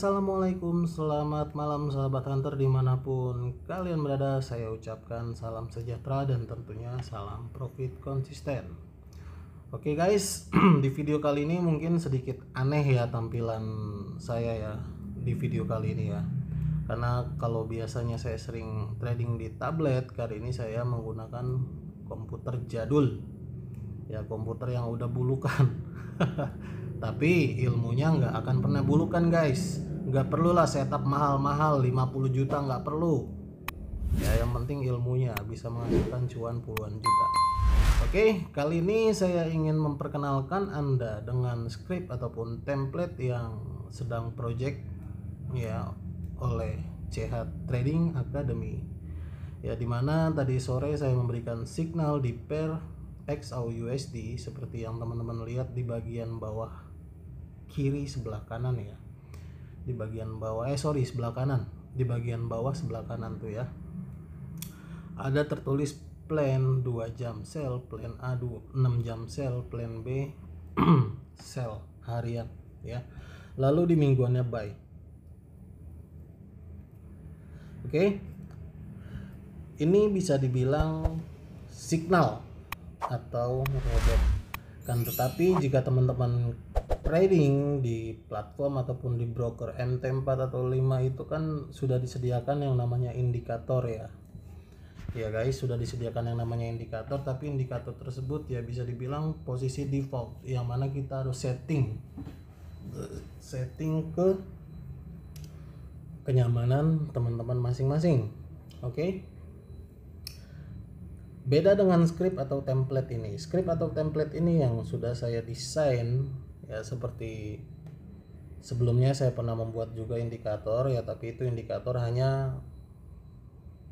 Assalamualaikum, selamat malam sahabat hunter dimanapun kalian berada. Saya ucapkan salam sejahtera dan tentunya salam profit konsisten. Oke guys, di video kali ini mungkin sedikit aneh ya tampilan saya ya di video kali ini ya. Karena kalau biasanya saya sering trading di tablet, kali ini saya menggunakan komputer jadul. Ya, komputer yang udah bulukan. Tapi ilmunya nggak akan pernah bulukan guys. Nggak perlulah setup mahal-mahal 50 juta, nggak perlu ya, yang penting ilmunya bisa menghasilkan cuan puluhan juta. Oke, kali ini saya ingin memperkenalkan Anda dengan script ataupun template yang sedang project ya oleh CH Trading Academy ya, dimana tadi sore saya memberikan signal di pair XAU/USD seperti yang teman-teman lihat di bagian bawah kiri sebelah kanan ya, di bagian bawah sebelah kanan, di bagian bawah sebelah kanan tuh ya, ada tertulis plan 2 jam sell, plan A 6 jam sell, plan B sell harian ya, lalu di mingguannya buy. Oke, ini bisa dibilang signal atau robot kan, tetapi jika teman-teman trading di platform ataupun di broker MT4 atau 5 itu kan sudah disediakan yang namanya indikator ya. Ya guys, sudah disediakan yang namanya indikator, tapi indikator tersebut ya bisa dibilang posisi default yang mana kita harus setting ke kenyamanan teman-teman masing-masing. Oke. Beda dengan script atau template ini. Script atau template ini yang sudah saya desain ya, seperti sebelumnya saya pernah membuat juga indikator ya, tapi itu indikator hanya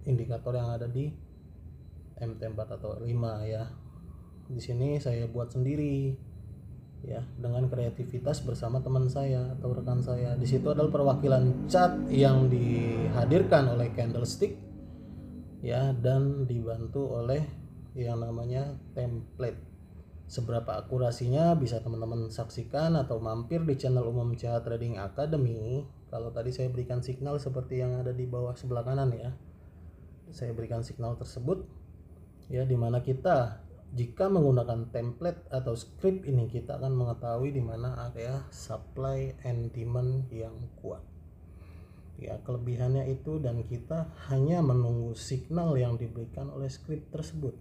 indikator yang ada di MT4 atau 5 ya. Di sini saya buat sendiri ya, dengan kreativitas bersama teman saya atau rekan saya. Di situ adalah perwakilan chart yang dihadirkan oleh candlestick ya, dan dibantu oleh yang namanya template. Seberapa akurasinya bisa teman-teman saksikan atau mampir di channel umum CH Trading Academy. Kalau tadi saya berikan signal seperti yang ada di bawah sebelah kanan ya, saya berikan signal tersebut ya, dimana kita jika menggunakan template atau script ini kita akan mengetahui di mana area supply and demand yang kuat ya, kelebihannya itu, dan kita hanya menunggu signal yang diberikan oleh script tersebut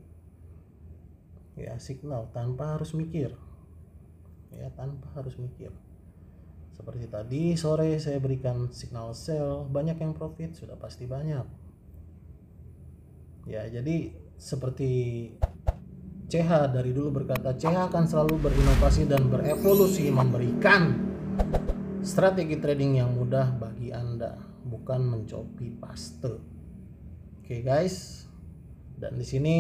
ya, signal tanpa harus mikir ya, tanpa harus mikir. Seperti tadi sore saya berikan signal sell, banyak yang profit, sudah pasti banyak ya. Jadi seperti CH dari dulu berkata, CH akan selalu berinovasi dan berevolusi, memberikan strategi trading yang mudah bagi Anda, bukan mencopy paste. Oke guys, dan di sini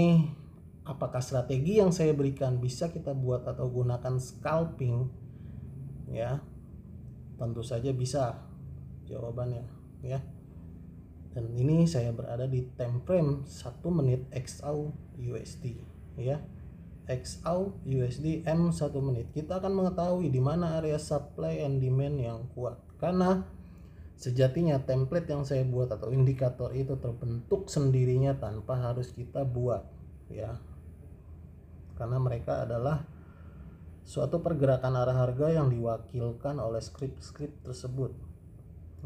apakah strategi yang saya berikan bisa kita buat atau gunakan scalping ya? Tentu saja bisa jawabannya ya. Dan ini saya berada di time frame 1 menit XAU/USD ya. XAU/USD M 1 menit. Kita akan mengetahui di mana area supply and demand yang kuat, karena sejatinya template yang saya buat atau indikator itu terbentuk sendirinya tanpa harus kita buat ya, karena mereka adalah suatu pergerakan arah harga yang diwakilkan oleh script tersebut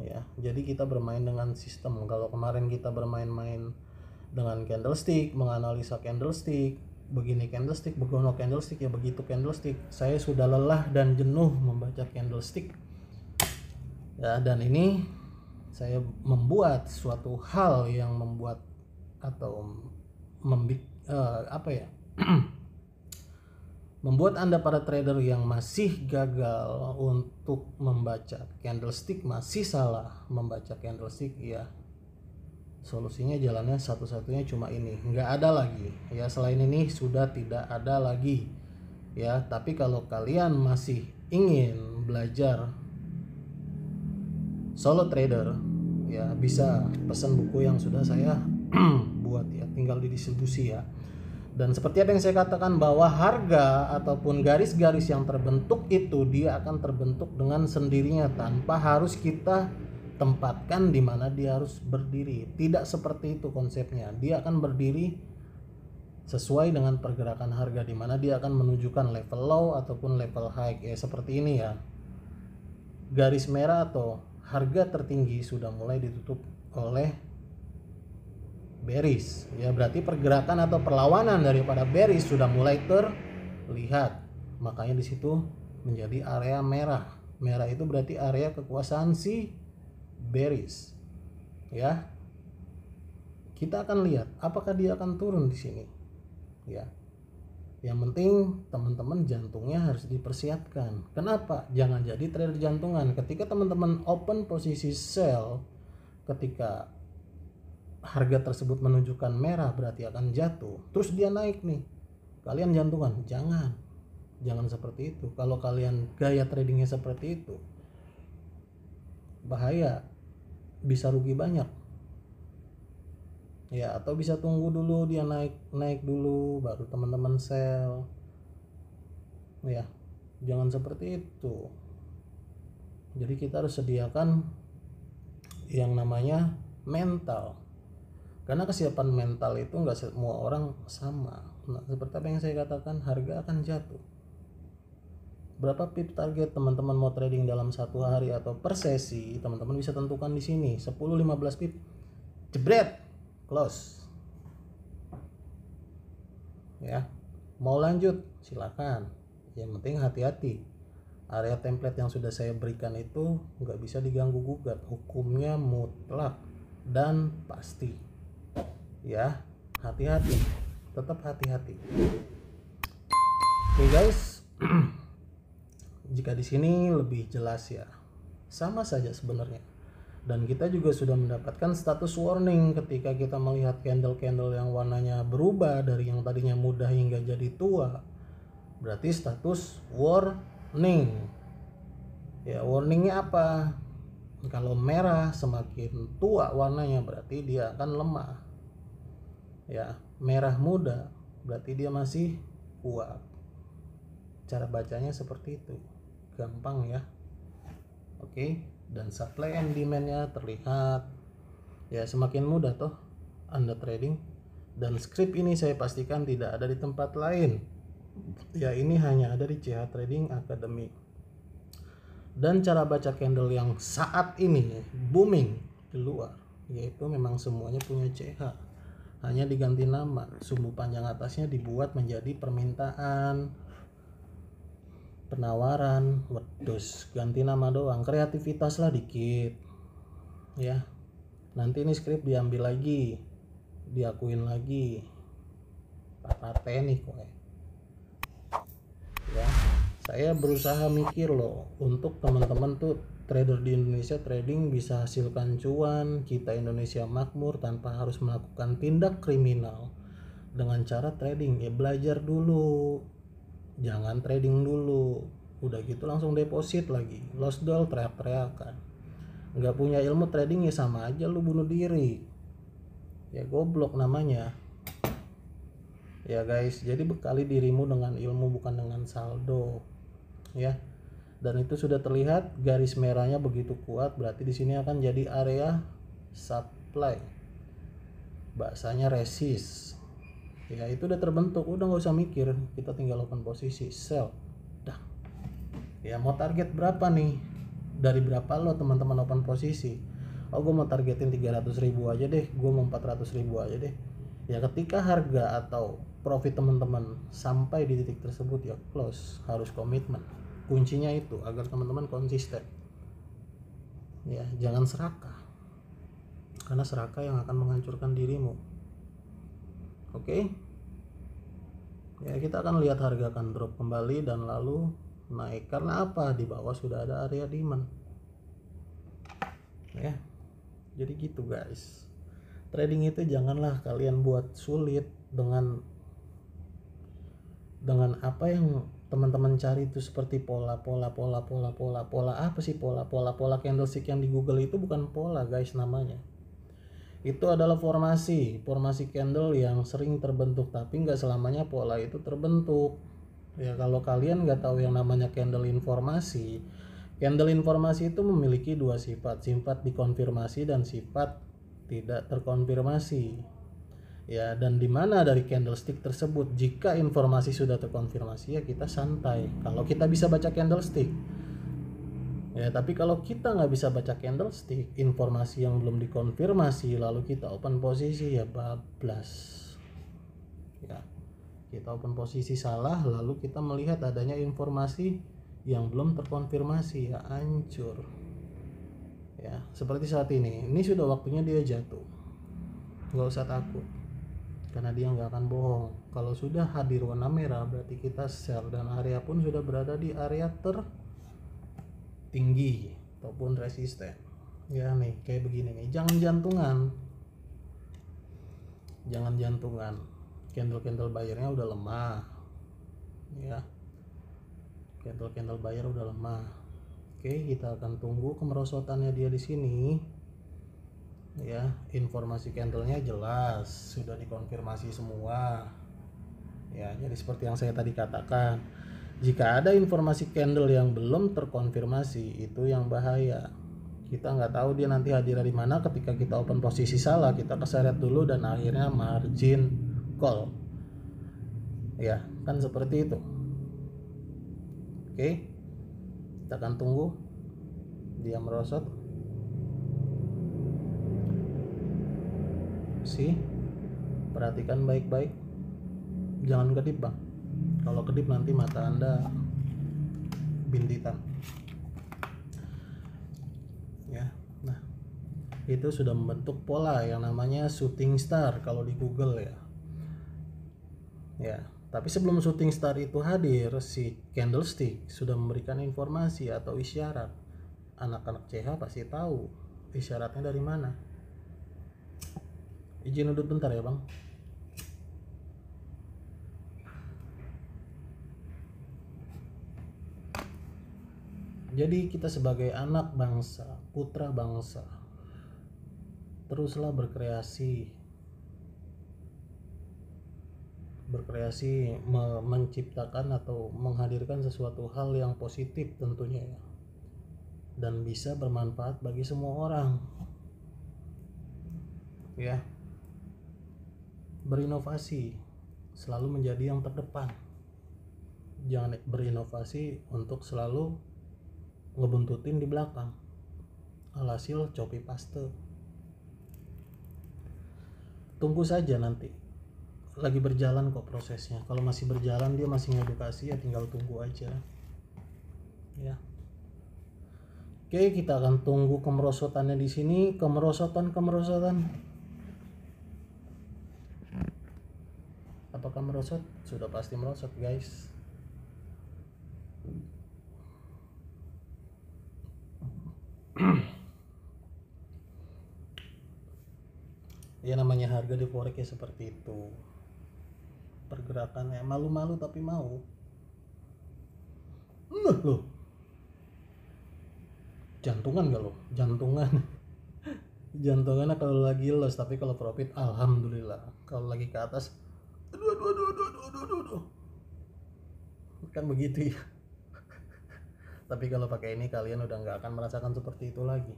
ya. Jadi kita bermain dengan sistem. Kalau kemarin kita bermain-main dengan candlestick, menganalisa candlestick, begini candlestick, begono candlestick ya, begitu candlestick, saya sudah lelah dan jenuh membaca candlestick ya. Dan ini saya membuat suatu hal yang membuat atau membuat Anda para trader yang masih gagal untuk membaca candlestick, masih salah membaca candlestick ya, solusinya jalannya satu-satunya cuma ini, nggak ada lagi ya, selain ini sudah tidak ada lagi ya. Tapi kalau kalian masih ingin belajar solo trader ya, bisa pesan buku yang sudah saya buat ya, tinggal didistribusi ya. Dan seperti apa yang saya katakan, bahwa harga ataupun garis-garis yang terbentuk itu dia akan terbentuk dengan sendirinya tanpa harus kita tempatkan di mana dia harus berdiri. Tidak seperti itu konsepnya. Dia akan berdiri sesuai dengan pergerakan harga, di mana dia akan menunjukkan level low ataupun level high. Ya seperti ini ya. Garis merah atau harga tertinggi sudah mulai ditutup oleh bearish, ya berarti pergerakan atau perlawanan daripada bearish sudah mulai terlihat. Makanya di situ menjadi area merah. Merah itu berarti area kekuasaan si bearish. Ya. Kita akan lihat apakah dia akan turun di sini. Ya. Yang penting teman-teman jantungnya harus dipersiapkan. Kenapa? Jangan jadi trader jantungan. Ketika teman-teman open posisi sell, ketika harga tersebut menunjukkan merah berarti akan jatuh, terus dia naik nih, kalian jantungan. Jangan seperti itu. Kalau kalian gaya tradingnya seperti itu, bahaya, bisa rugi banyak ya. Atau bisa tunggu dulu dia naik dulu baru teman-teman sell ya. Jangan seperti itu. Jadi kita harus sediakan yang namanya mental. Karena kesiapan mental itu nggak semua orang sama. Nah, seperti apa yang saya katakan, harga akan jatuh. Berapa pip target teman-teman mau trading dalam satu hari atau per sesi, teman-teman bisa tentukan di sini. 10-15 pip, jebret, close. Ya, mau lanjut silakan. Yang penting hati-hati. Area template yang sudah saya berikan itu nggak bisa diganggu gugat. Hukumnya mutlak dan pasti. Ya, hati-hati, tetap hati-hati. Oke guys, jika di sini lebih jelas ya, sama saja sebenarnya. Dan kita juga sudah mendapatkan status warning ketika kita melihat candle-candle yang warnanya berubah dari yang tadinya muda hingga jadi tua. Berarti status warning. Ya, warningnya apa? Kalau merah semakin tua warnanya berarti dia akan lemah. Ya, merah muda berarti dia masih kuat. Cara bacanya seperti itu, gampang ya. Oke, dan supply and demand-nya terlihat ya, semakin mudah toh Anda trading. Dan script ini saya pastikan tidak ada di tempat lain ya, ini hanya ada di CH Trading Academy. Dan cara baca candle yang saat ini booming di luar, yaitu memang semuanya punya CH, hanya diganti nama. Sumbu panjang atasnya dibuat menjadi permintaan, penawaran, wedus, ganti nama doang. Kreativitas lah dikit ya. Nanti ini skrip diambil lagi, diakuin lagi, paten nih kok ya. Saya berusaha mikir loh untuk teman-teman tuh trader di Indonesia trading bisa hasilkan cuan, kita Indonesia makmur tanpa harus melakukan tindak kriminal dengan cara trading. Ya belajar dulu, jangan trading dulu udah gitu langsung deposit lagi, lost doll teriak-teriakan. Nggak punya ilmu trading ya sama aja lu bunuh diri ya, goblok namanya ya guys. Jadi bekali dirimu dengan ilmu bukan dengan saldo ya. Dan itu sudah terlihat garis merahnya begitu kuat, berarti di sini akan jadi area supply, bahasanya resist ya. Itu udah terbentuk, udah nggak usah mikir, kita tinggal open posisi sell dah ya. Mau target berapa nih, dari berapa lo teman-teman open posisi? Oh gue mau targetin 300.000 aja deh, gue mau 400.000 aja deh ya. Ketika harga atau profit teman-teman sampai di titik tersebut ya close, harus komitmen. Kuncinya itu agar teman-teman konsisten ya, jangan serakah, karena serakah yang akan menghancurkan dirimu. Oke ya, kita akan lihat harga akan drop kembali dan lalu naik. Karena apa? Di bawah sudah ada area demand ya. Jadi gitu guys, trading itu janganlah kalian buat sulit dengan apa yang teman-teman cari itu seperti pola apa sih pola candlestick yang di Google itu bukan pola guys namanya. Itu adalah formasi candle yang sering terbentuk, tapi nggak selamanya pola itu terbentuk. Ya, kalau kalian nggak tahu yang namanya candle informasi itu memiliki dua sifat dikonfirmasi dan sifat tidak terkonfirmasi. Ya, dan di mana dari candlestick tersebut, jika informasi sudah terkonfirmasi ya kita santai kalau kita bisa baca candlestick. Ya, tapi kalau kita nggak bisa baca candlestick, informasi yang belum dikonfirmasi, lalu kita open posisi, ya bablas. Ya, kita open posisi salah, lalu kita melihat adanya informasi yang belum terkonfirmasi, ya hancur. Ya, seperti saat ini sudah waktunya dia jatuh. Nggak usah takut, karena dia nggak akan bohong. Kalau sudah hadir warna merah, berarti kita sell, dan area pun sudah berada di area tinggi ataupun resisten. Ya nih kayak begini nih, jangan jantungan. Candle bayarnya udah lemah. Ya, candle bayar udah lemah. Oke, kita akan tunggu kemerosotannya dia di sini. Ya, informasi candlenya jelas, sudah dikonfirmasi semua. Ya, jadi seperti yang saya tadi katakan, jika ada informasi candle yang belum terkonfirmasi, itu yang bahaya. Kita nggak tahu dia nanti hadir di mana. Ketika kita open posisi salah, kita keseret dulu dan akhirnya margin call. Ya, kan seperti itu. Oke, kita akan tunggu dia merosot. Perhatikan baik-baik, jangan kedip bang. Kalau kedip nanti mata Anda bintitan. Ya, nah itu sudah membentuk pola yang namanya shooting star kalau di Google ya. Ya, tapi sebelum shooting star itu hadir, si candlestick sudah memberikan informasi atau isyarat. Anak-anak CH pasti tahu isyaratnya dari mana. Izin duduk bentar ya bang. Jadi kita sebagai anak bangsa, putra bangsa, teruslah berkreasi, menciptakan atau menghadirkan sesuatu hal yang positif tentunya ya, dan bisa bermanfaat bagi semua orang. Ya, berinovasi, selalu menjadi yang terdepan. Jangan berinovasi untuk selalu ngebuntutin di belakang, alhasil copy paste. Tunggu saja, nanti lagi berjalan kok prosesnya. Kalau masih berjalan, dia masih ngedukasi, ya tinggal tunggu aja ya. Oke, kita akan tunggu kemerosotannya di sini. Kemerosotan. Apakah merosot? Sudah pasti merosot guys. Ya namanya harga di forex ya seperti itu. Pergerakannya malu-malu tapi mau. Loh. Jantungan gak lo? Jantungannya kalau lagi loss, tapi kalau profit alhamdulillah. Kalau lagi ke atas aduh. Kan begitu ya. Tapi kalau pakai ini kalian udah nggak akan merasakan seperti itu lagi.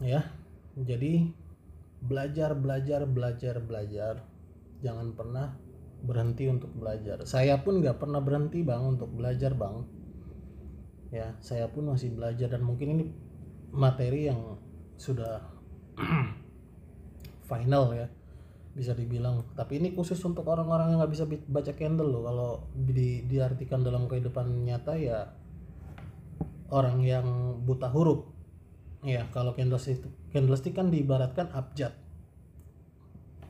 Ya, jadi belajar. Jangan pernah berhenti untuk belajar. Saya pun nggak pernah berhenti bang untuk belajar bang. Ya, saya pun masih belajar, dan mungkin ini materi yang sudah final ya, bisa dibilang. Tapi ini khusus untuk orang-orang yang nggak bisa baca candle loh. Kalau diartikan dalam kehidupan nyata ya orang yang buta huruf ya. Kalau candlestick kan diibaratkan abjad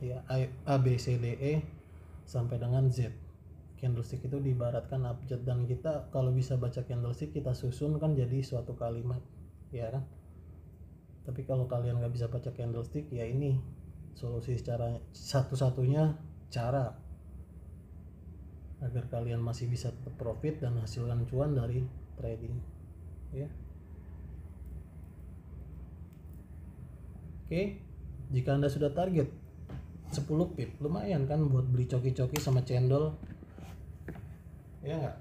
ya, A B C D E sampai dengan Z. Candlestick itu diibaratkan abjad, dan kita kalau bisa baca candlestick kita susun kan jadi suatu kalimat ya kan. Tapi kalau kalian nggak bisa baca candlestick, ya ini solusi satu-satunya cara agar kalian masih bisa tetap profit dan hasilkan cuan dari trading ya. Oke, jika Anda sudah target 10 pip, lumayan kan buat beli coki-coki sama cendol, ya nggak?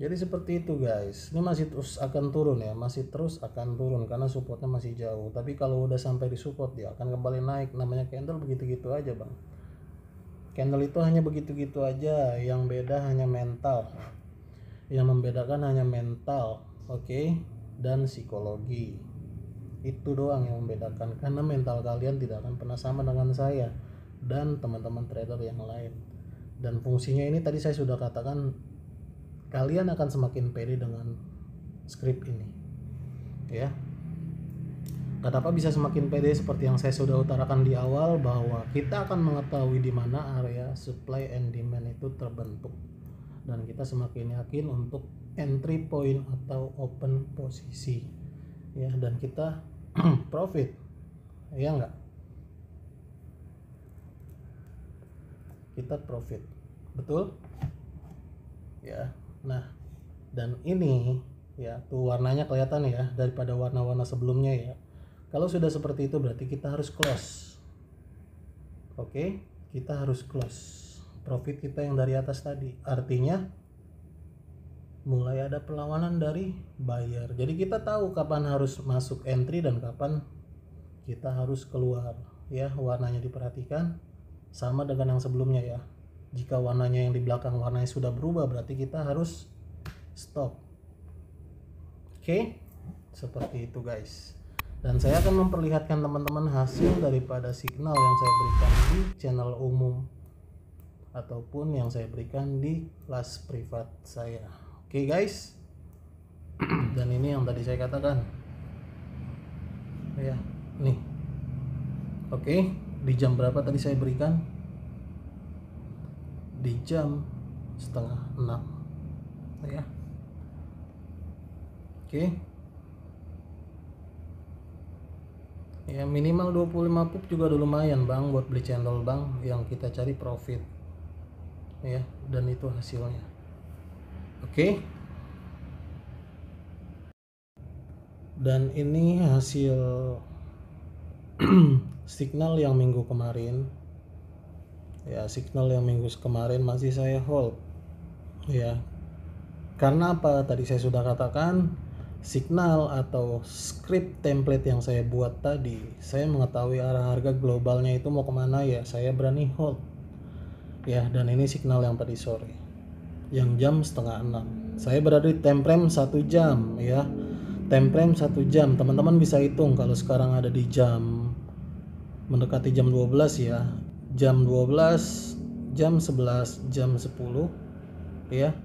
Jadi seperti itu guys. Ini masih terus akan turun ya, masih terus akan turun karena supportnya masih jauh. Tapi kalau udah sampai di support dia akan kembali naik. Namanya candle begitu-gitu aja bang. Candle itu hanya begitu-gitu aja. Yang beda hanya mental. Yang membedakan hanya mental, oke, dan psikologi. Itu doang yang membedakan. Karena mental kalian tidak akan pernah sama dengan saya dan teman-teman trader yang lain. Dan fungsinya ini tadi saya sudah katakan, kalian akan semakin pede dengan script ini ya. Kenapa bisa semakin pede? Seperti yang saya sudah utarakan di awal, bahwa kita akan mengetahui di mana area supply and demand itu terbentuk, dan kita semakin yakin untuk entry point atau open posisi ya, dan kita profit ya enggak, kita profit, betul ya. Nah, dan ini ya tuh warnanya kelihatan ya daripada warna-warna sebelumnya ya. Kalau sudah seperti itu berarti kita harus close. Oke, kita harus close profit kita yang dari atas tadi. Artinya mulai ada perlawanan dari buyer. Jadi kita tahu kapan harus masuk entry dan kapan kita harus keluar ya. Warnanya diperhatikan sama dengan yang sebelumnya ya. Jika warnanya yang di belakang warnanya sudah berubah berarti kita harus stop. Oke, seperti itu guys. Dan saya akan memperlihatkan teman-teman hasil daripada signal yang saya berikan di channel umum ataupun yang saya berikan di kelas privat saya. Oke guys. Dan ini yang tadi saya katakan ya, nih. Oke, di jam berapa tadi saya berikan? Di jam 5:30 ya. Oke ya, minimal 25 pip juga udah lumayan bang buat beli cendol bang, yang kita cari profit ya, dan itu hasilnya. Oke, dan ini hasil signal yang minggu kemarin ya. Signal yang minggu kemarin masih saya hold ya. Karena apa? Tadi saya sudah katakan, signal atau script template yang saya buat tadi, saya mengetahui arah harga globalnya itu mau kemana ya, saya berani hold ya. Dan ini signal yang tadi sore yang jam 5:30, saya berada di time frame 1 jam ya. Time frame 1 jam, teman-teman bisa hitung kalau sekarang ada di jam mendekati jam 12 ya. Jam 12, jam 11, jam 10 ya.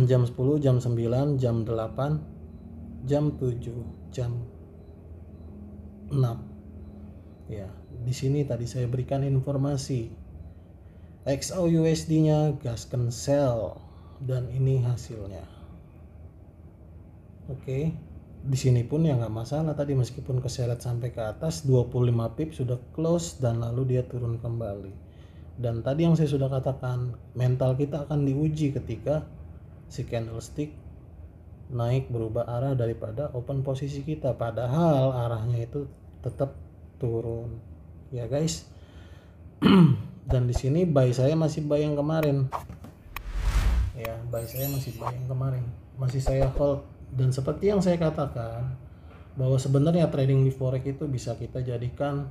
Jam 10, jam 9, jam 8, jam 7, jam 6 ya. Di sini tadi saya berikan informasi XAUUSD nya gaskan sell, dan ini hasilnya. Oke, di sini pun ya nggak masalah tadi, meskipun keseret sampai ke atas 25 pip sudah close dan lalu dia turun kembali. Dan tadi yang saya sudah katakan, mental kita akan diuji ketika si candlestick naik berubah arah daripada open posisi kita, padahal arahnya itu tetap turun ya guys. Dan di sini buy saya masih buy yang kemarin ya, buy saya masih buy yang kemarin, masih saya hold. Dan seperti yang saya katakan, bahwa sebenarnya trading di forex itu bisa kita jadikan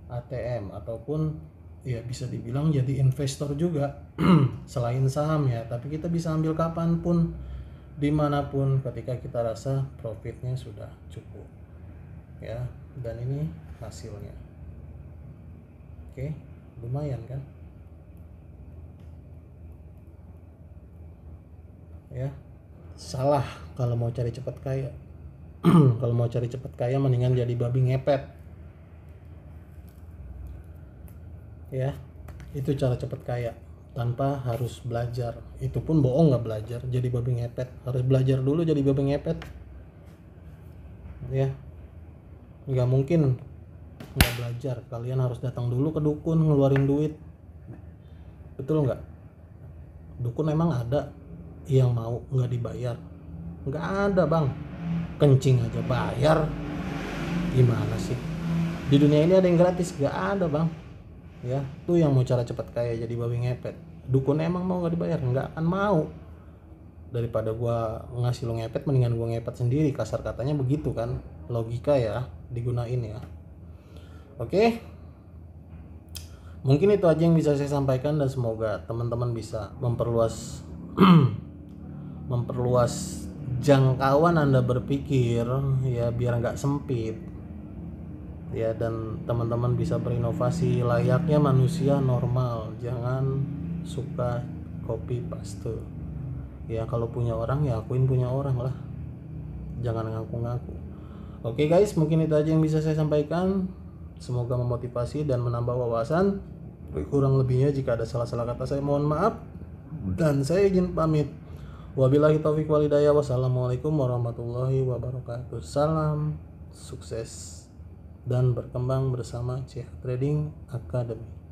ATM ataupun ya bisa dibilang jadi investor juga selain saham ya. Tapi kita bisa ambil kapanpun, dimanapun, ketika kita rasa profitnya sudah cukup ya. Dan ini hasilnya. Oke, lumayan kan ya. Salah kalau mau cari cepat kaya. Kalau mau cari cepat kaya mendingan jadi babi ngepet ya. Itu cara cepat kaya tanpa harus belajar. Itu pun bohong nggak belajar jadi babi ngepet. Harus belajar dulu jadi babi ngepet ya. Nggak mungkin nggak belajar. Kalian harus datang dulu ke dukun ngeluarin duit, betul nggak? Dukun emang ada yang mau nggak dibayar? Nggak ada bang. kencing aja bayar. Gimana sih? Di dunia ini ada yang gratis? Gak ada bang. Ya, tuh yang mau cara cepat kaya jadi babi ngepet. Dukun emang mau gak dibayar? Nggak akan mau. Daripada gua ngasih lo ngepet, mendingan gua ngepet sendiri. Kasar katanya begitu kan, logika ya digunain ya. Oke, mungkin itu aja yang bisa saya sampaikan, dan semoga teman-teman bisa memperluas jangkauan Anda berpikir ya, biar nggak sempit ya, dan teman-teman bisa berinovasi layaknya manusia normal. Jangan suka copy paste ya. Kalau punya orang ya akuin punya orang lah, jangan ngaku-ngaku. Oke guys, mungkin itu aja yang bisa saya sampaikan. Semoga memotivasi dan menambah wawasan. Kurang lebihnya jika ada salah-salah kata saya mohon maaf, dan saya izin pamit. Wabillahi taufiq wal hidayah. Wassalamualaikum warahmatullahi wabarakatuh. Salam sukses dan berkembang bersama CH Trading Academy.